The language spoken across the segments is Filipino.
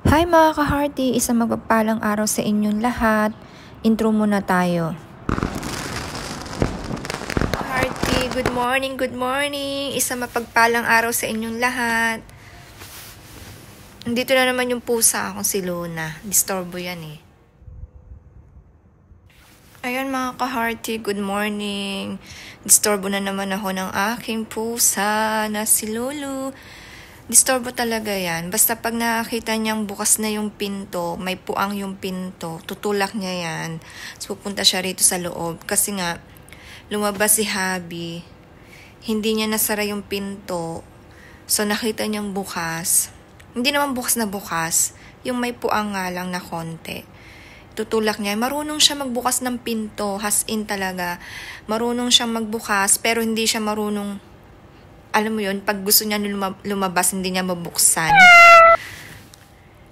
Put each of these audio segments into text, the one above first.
Hi mga ka-hearty! Isang magpapalang araw sa inyong lahat. Intro muna tayo. Hearty, good morning, good morning! Isang mapagpalang araw sa inyong lahat. Nandito na naman yung pusa akong si Luna. Disturbo yan eh. Ayan mga ka-hearty, good morning. Disturbo na naman ako ng aking pusa na si Lulu. Disturbo talaga yan. Basta pag nakakita niyang bukas na yung pinto, may puang yung pinto, tutulak niya yan. So, pupunta siya rito sa loob. Kasi nga, lumabas si Habi. Hindi niya nasara yung pinto. So, nakita niyang bukas. Hindi naman bukas na bukas. Yung may puang nga lang na konti. Tutulak niya. Marunong siya magbukas ng pinto. As in talaga. Marunong siyang magbukas, pero hindi siya marunong, alam mo yun, pag gusto niya lumabas, hindi niya mabuksan.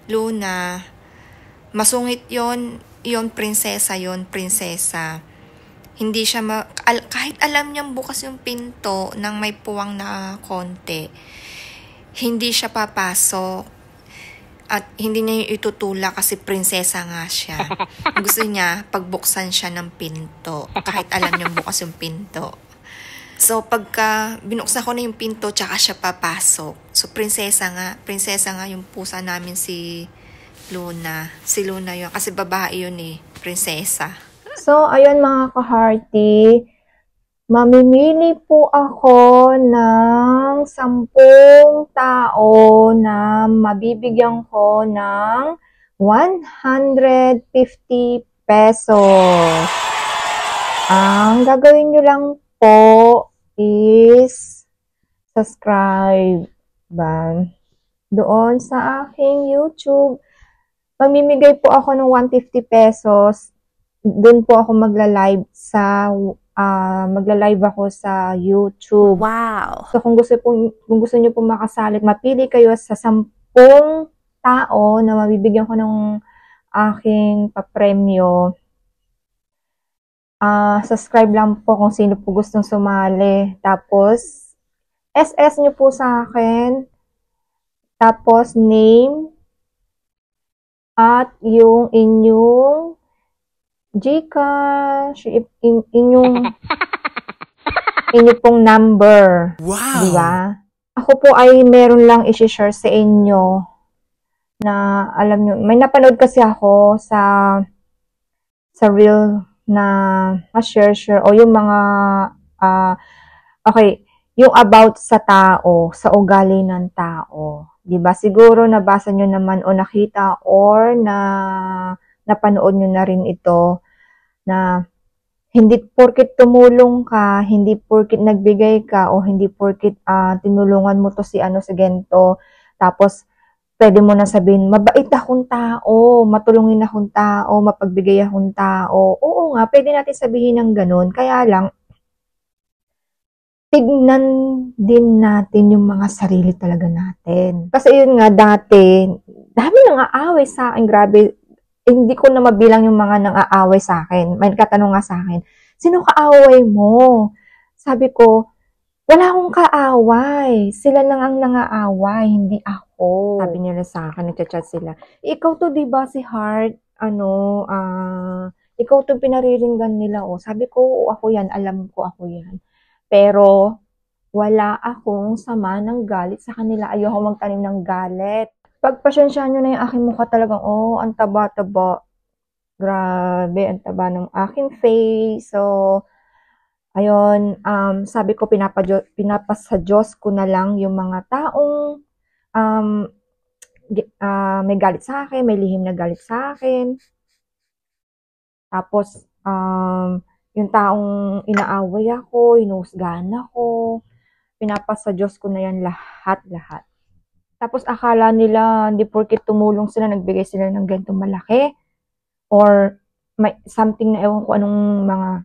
Luna, masungit yon, prinsesa yon, prinsesa. Hindi siya, kahit alam niyang bukas yung pinto ng may puwang na konti, hindi siya papasok. At hindi niya yung itutulak kasi prinsesa nga siya. Gusto niya, pagbuksan siya ng pinto, kahit alam niyang bukas yung pinto. So, pagka binuksan ko na yung pinto, tsaka siya papasok. So, prinsesa nga yung pusa namin si Luna. Si Luna yun, kasi babae yun eh, prinsesa. So, ayun mga ka-hearty, mamimili po ako ng 10 tao na mabibigyan ko ng 150 pesos. Ang gagawin nyo lang po is subscribe doon sa aking YouTube. Mamimigay po ako ng 150 pesos. Doon po ako magla-live ako sa YouTube. Wow! So kung gusto niyo po makasali, mapili kayo sa 10 tao na mabibigyan ko ng aking papremyo. Subscribe lang po kung sino po gustong sumali. Tapos, SS nyo po sa akin. Tapos, name. At yung inyong Gcash, inyong pong number. Wow! Diba? Ako po ay meron lang i-share sa inyo na alam nyo, may napanood kasi ako sa reel na share o yung mga okay, yung about sa tao, sa ugali ng tao. 'Di ba? Siguro nabasa nyo naman o nakita or napanood nyo na rin ito na hindi porket tumulong ka, hindi porket nagbigay ka o hindi porket tinulungan mo to si gento, tapos pwede mo na sabihin, mabait akong tao, matulungin akong tao, mapagbigay akong tao. Oo nga, pwede natin sabihin ng ganun. Kaya lang, tignan din natin yung mga sarili talaga natin. Kasi yun nga, dati, dami nang aaway sa akin, grabe. Hindi ko na mabilang yung mga nang aaway sa akin. May katanong nga sa akin, sino kaaway mo? Sabi ko, wala akong kaaway. Sila nang ang nangaaway, hindi ako. Sabi nila sa akin, nagchat sila. Ikaw to, di ba si Heart? Ikaw to pinariringgan nila. Oh. Sabi ko, ako yan. Alam ko ako yan. Pero, wala akong sama ng galit sa kanila. Ayoko magtanim ng galit. Pagpasyensyahan nyo na yung aking mukha talagang, ang taba-taba. Grabe, ang taba ng aking face. So, ayun, sabi ko, pinapasa Diyos ko na lang yung mga taong may galit sa akin, may lihim na galit sa akin. Tapos, yung taong inaaway ako, hinuhusgahan ako, pinapasa Diyos ko na yan lahat. Tapos, akala nila, hindi porket tumulong sila, nagbigay sila ng ganitong malaki, or may something na ewan ko anong mga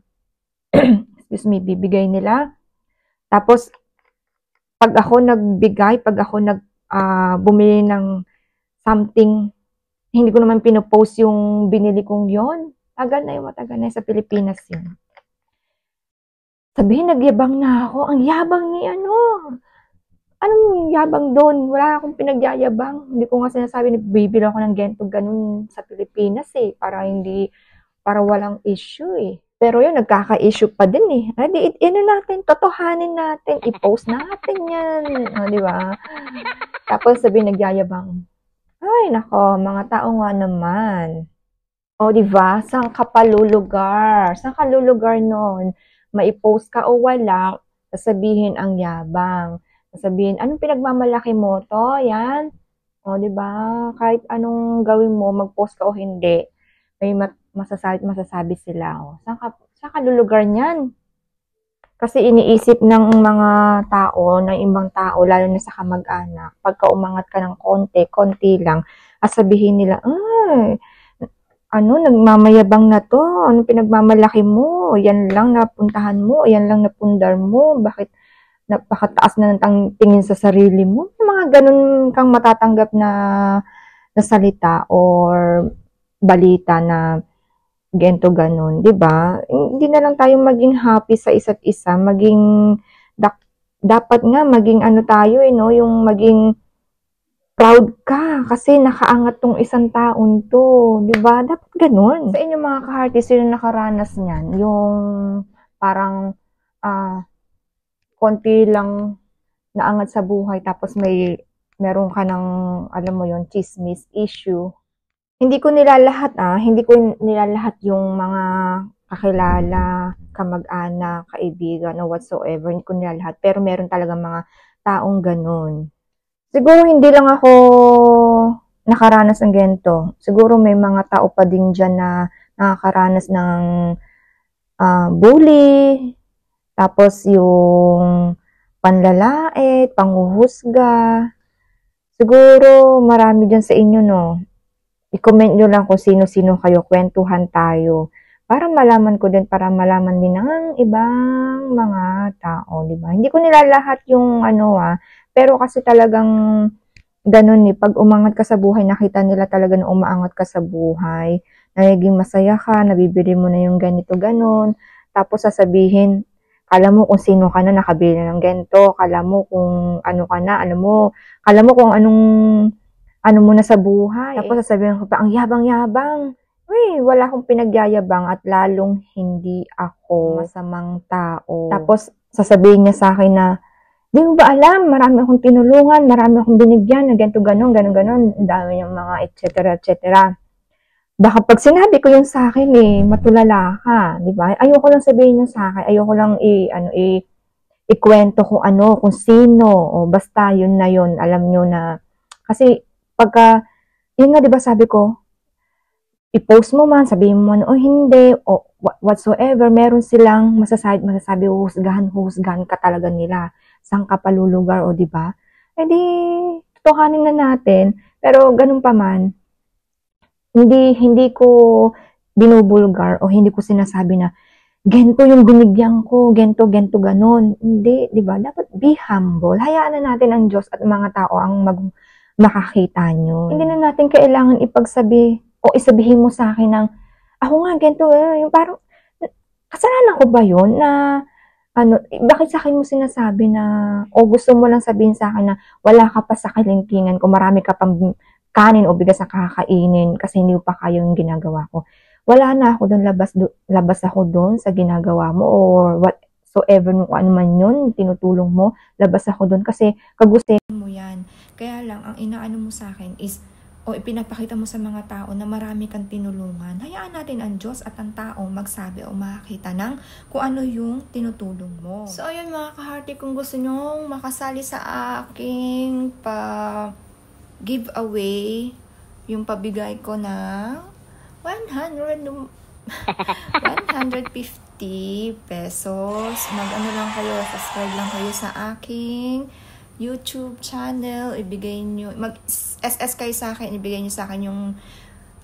bibigay nila. Tapos, pag ako bumili ng something, hindi ko naman pinopost yung binili kong yon. Matagal na sa Pilipinas yun. Sabihin, nagyabang na ako. Ang yabang ni Anong yabang doon? Wala akong pinagyayabang. Hindi ko nga sinasabi na bibili ako ng ganito ganun sa Pilipinas eh. Para walang issue eh. Pero yun, nagkaka-issue pa din eh. Di, natin, totohanin natin, i-post natin yan. O, di ba? Tapos sabi nagyayabang. Ay, nako, mga tao nga naman. O, di ba? Saan ka pa lulugar? Saan ka lulugar nun? Maipost ka o wala, sasabihin ang yabang. Sasabihin, anong pinagmamalaki mo to? Yan. O, di ba? Kahit anong gawin mo, mag-post ka o hindi, may masasabi sila. O, saan ka lulugar niyan? Kasi iniisip ng mga tao, ng ibang tao, lalo na sa kamag-anak, pagka umangat ka ng konti lang, sabihin nila, ay, nagmamayabang na to, ano pinagmamalaki mo, yan lang napuntahan mo, yan lang napundar mo, bakit napakataas na ng tingin sa sarili mo, mga ganun kang matatanggap na salita or balita na gento ganun, 'di ba? Hindi na lang tayo maging happy sa isa't isa, dapat nga maging ano tayo no, yung maging proud ka kasi nakaangat tong isang taon to, 'di ba? Dapat ganun. Sa inyo mga ka-hearty, sino nakaranas niyan? Yung parang konti lang naangat sa buhay tapos meron ka ng alam mo yon, chismis issue. Hindi ko nilalahat yung mga kakilala, kamag-anak, kaibigan, o whatsoever. Hindi ko nilalahat. Pero meron talaga mga taong ganun. Siguro hindi lang ako nakaranas ng ganito. Siguro may mga tao pa din dyan na nakakaranas ng bully, tapos yung panlalait, panghuhusga. Siguro marami dyan sa inyo, no? I-comment nyo lang kung sino-sino kayo, kwentuhan tayo. Para malaman ko din, para malaman din ng ibang mga tao, di ba? Hindi ko nilalahat yung pero kasi talagang ganun eh. Pag umangat ka sa buhay, nakita nila talaga na umaangat ka sa buhay. Nagiging masaya ka, nabibili mo na yung ganito, ganun. Tapos sasabihin, kala mo kung sino ka na nakabili ng ganito, kala mo kung ano ka na, kala mo kung anong mo na sa buhay. Tapos sasabihin ko pa, ang yabang-yabang. Uy, wala akong pinagyayabang at lalong hindi ako masamang tao. Tapos sasabihin niya sa akin na, di mo ba alam, marami akong tinulungan, marami akong binigyan, na ganito, ganon, ang dami yung mga et cetera. Baka pag sinabi ko yung sa akin matulala ka, di ba? Ayoko lang sabihin yung sa akin, ayoko lang ikwento kung kung sino, o basta yun na yun, alam nyo na, kasi pagka, yun nga diba sabi ko, i-post mo man, sabihin mo man, o hindi, o whatsoever, meron silang masasabi, husgahan ka talaga nila, saan ka palulugar, o diba? Eh di, tutuhanin na natin, pero ganun pa man, hindi ko binubulgar, o hindi ko sinasabi na, gento yung binigyan ko, gento, ganon. Hindi, di ba? Dapat be humble. Hayaan na natin ang Diyos at mga tao ang makakita nyo. Hindi na natin kailangan ipagsabi o isabihin mo sa akin ng, ako nga, gento, yung parang, kasalanan ko ba yun na, bakit sa akin mo sinasabi na, o gusto mo lang sabihin sa akin na, wala ka pa sa kalingkingan ko, marami ka pang kanin o bigas na kakainin kasi hindi pa kayo yung ginagawa ko. Wala na ako doon, labas ako doon sa ginagawa mo or whatsoever nung ano man yun, tinutulong mo, labas ako doon kasi kagustuhan mo yan. Kaya lang, ang inaano mo sa akin is, o ipinapakita mo sa mga tao na marami kang tinulungan. Hayaan natin ang Diyos at ang tao magsabi o makakita ng kung ano yung tinutulong mo. So, ayun mga ka-hearty, kung gusto nyong makasali sa aking giveaway, yung pabigay ko na 150 pesos. Mag-ano lang kayo, subscribe lang kayo sa aking YouTube channel. Ibigay nyo, mag-SS kayo sa akin, ibigay nyo sa akin yung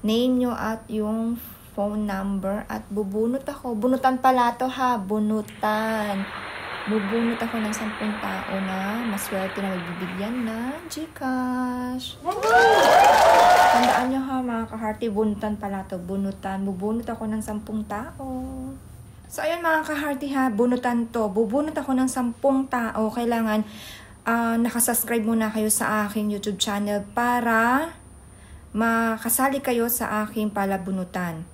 name nyo at yung phone number at bubunot ako. Bunutan pala to ha, bunutan. Bubunot ako ng 10 tao na maswerte na magbibigyan na GCash. Tandaan nyo ha mga ka-hearty, bunutan pala to, bunutan. Bubunot ako ng 10 tao. So ayun mga ka-hearty ha, bunutan to. Bubunot ako ng 10 tao. Kailangan nakasubscribe muna kayo sa aking YouTube channel para makasali kayo sa aking palabunutan.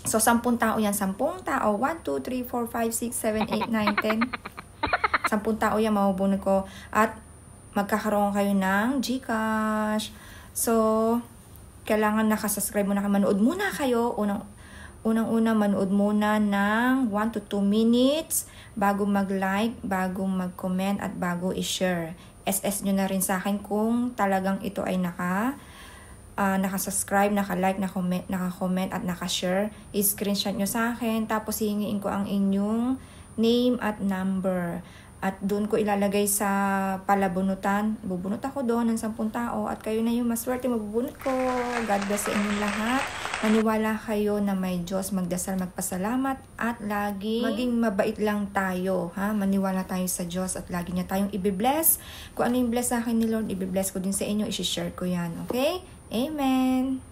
So, 10 tao yan. 10 tao. 1, 2, 3, 4, 5, 6, 7, 8, 9, 10. 10 tao yan mabubunot ko. At magkakaroon kayo ng GCash. So, kailangan nakasubscribe muna kayo. Manood muna kayo. Unang-una, manood muna ng 1 to 2 minutes bago mag-like, bago mag-comment, at bago i-share. SS nyo na rin sa akin kung talagang ito ay nakasubscribe, naka-like, naka-comment, at naka-share. I-screenshot nyo sa akin, tapos hihingiin ko ang inyong name at number. At doon ko ilalagay sa palabunutan. Bubunot ako doon ng 10 tao at kayo na yung maswerte mabubunot ko. God bless sa inyong lahat. Maniwala kayo na may Diyos, magdasal, magpasalamat, at lagi maging mabait lang tayo. Maniwala tayo sa Diyos at lagi niya tayong i-bless. Kung ano yung bless sa akin ni Lord, i-bless ko din sa inyo, i-share ko yan. Okay? Amen.